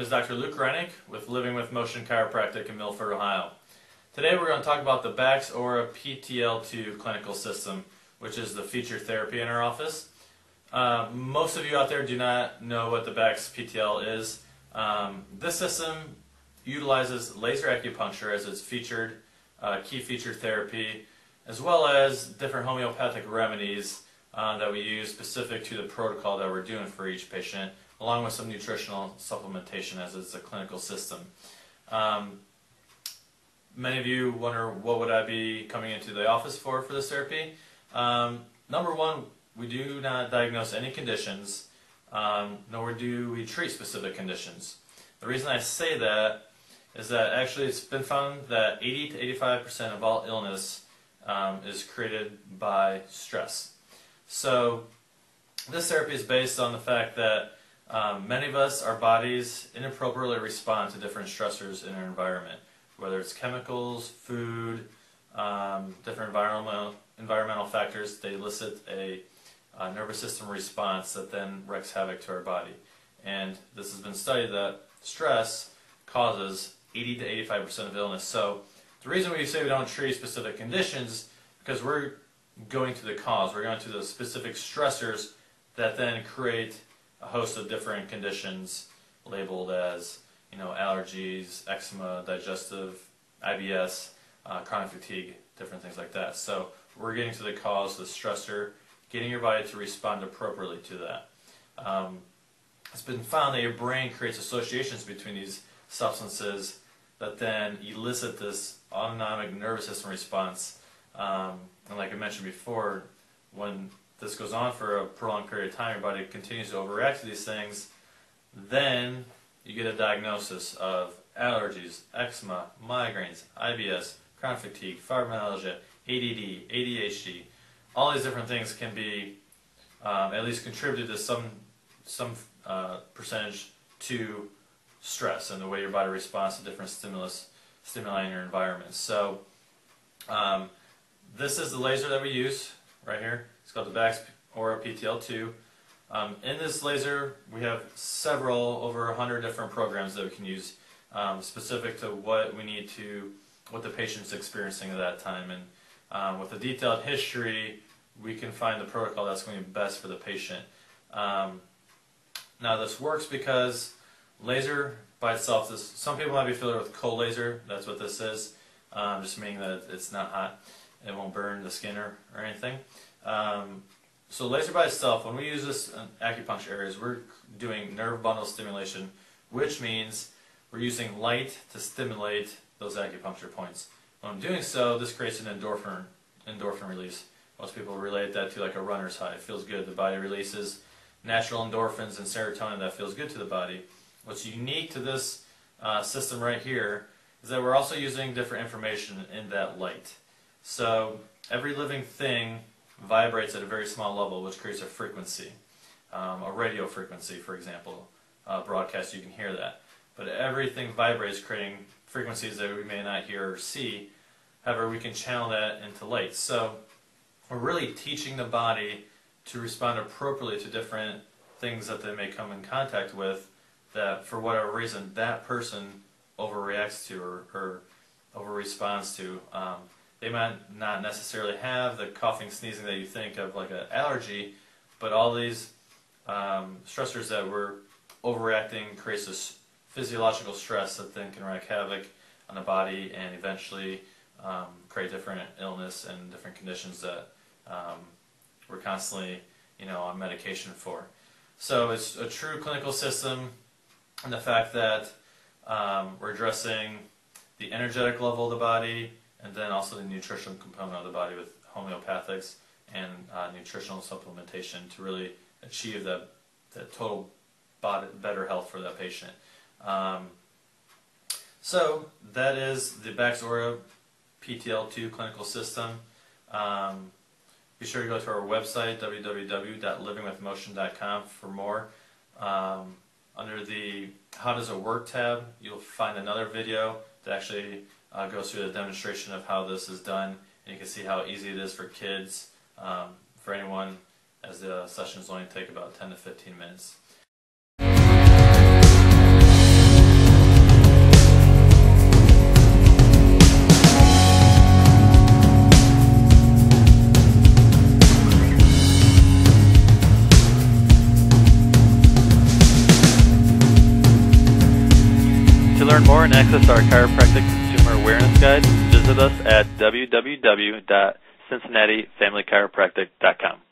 is Dr. Luke Reineck with Living with Motion Chiropractic in Milford, Ohio. Today we're going to talk about the Bax Aura PTL2 clinical system, which is the feature therapy in our office. Most of you out there do not know what the Bax PTL is. This system utilizes laser acupuncture as its featured key feature therapy, as well as different homeopathic remedies that we use specific to the protocol that we're doing for each patient, along with some nutritional supplementation as it's a clinical system. Many of you wonder, what would I be coming into the office for this therapy? Number one, we do not diagnose any conditions, nor do we treat specific conditions. The reason I say that is that actually it's been found that 80 to 85% of all illness is created by stress. So this therapy is based on the fact that many of us, our bodies inappropriately respond to different stressors in our environment, whether it's chemicals, food, different environmental factors. They elicit a nervous system response that then wreaks havoc to our body. And this has been studied that stress causes 80 to 85% of illness. So the reason we say we don't treat specific conditions, because we're going to the cause, we're going to the specific stressors that then create a host of different conditions labeled as, allergies, eczema, digestive, IBS, chronic fatigue, different things like that. So we're getting to the cause, the stressor, getting your body to respond appropriately to that. It's been found that your brain creates associations between these substances that then elicit this autonomic nervous system response. And like I mentioned before, when this goes on for a prolonged period of time, your body continues to overreact to these things, then you get a diagnosis of allergies, eczema, migraines, IBS, chronic fatigue, fibromyalgia, ADD, ADHD. All these different things can be at least contributed to some percentage to stress and the way your body responds to different stimuli in your environment. So this is the laser that we use right here. It's called the Bax Aura PTL2. In this laser, we have over 100 different programs that we can use specific to what the patient's experiencing at that time. And with a detailed history, we can find the protocol that's going to be best for the patient. Now this works because laser by itself, some people might be familiar with cold laser. That's what this is, just meaning that it's not hot. It won't burn the skin or anything. So laser by itself, when we use this in acupuncture areas, we're doing nerve bundle stimulation, which means we're using light to stimulate those acupuncture points. When doing so, this creates an endorphin release. Most people relate that to like a runner's high. It feels good. The body releases natural endorphins and serotonin that feels good to the body. What's unique to this system right here is that we're also using different information in that light. So every living thing vibrates at a very small level, which creates a frequency, a radio frequency, for example. Broadcast, you can hear that. But everything vibrates, creating frequencies that we may not hear or see. However, we can channel that into light. So we're really teaching the body to respond appropriately to different things that they may come in contact with that, for whatever reason, that person overreacts to or over-responds to. They might not necessarily have the coughing, sneezing that you think of like an allergy, but all these stressors that we're overreacting creates this physiological stress that then can wreak havoc on the body and eventually create different illness and different conditions that we're constantly, on medication for. So it's a true clinical system, and the fact that we're addressing the energetic level of the body, and then also the nutritional component of the body with homeopathics and nutritional supplementation to really achieve that total better health for that patient. So that is the Bax Aura PTL2 clinical system. Be sure to go to our website, www.livingwithmotion.com, for more. Under the How Does It Work tab, you'll find another video that actually goes through the demonstration of how this is done, and you can see how easy it is for kids, for anyone, as the sessions only take about 10 to 15 minutes. learn more and access our chiropractic consumer awareness guide, visit us at www.cincinnatiFamilyChiropractic.com.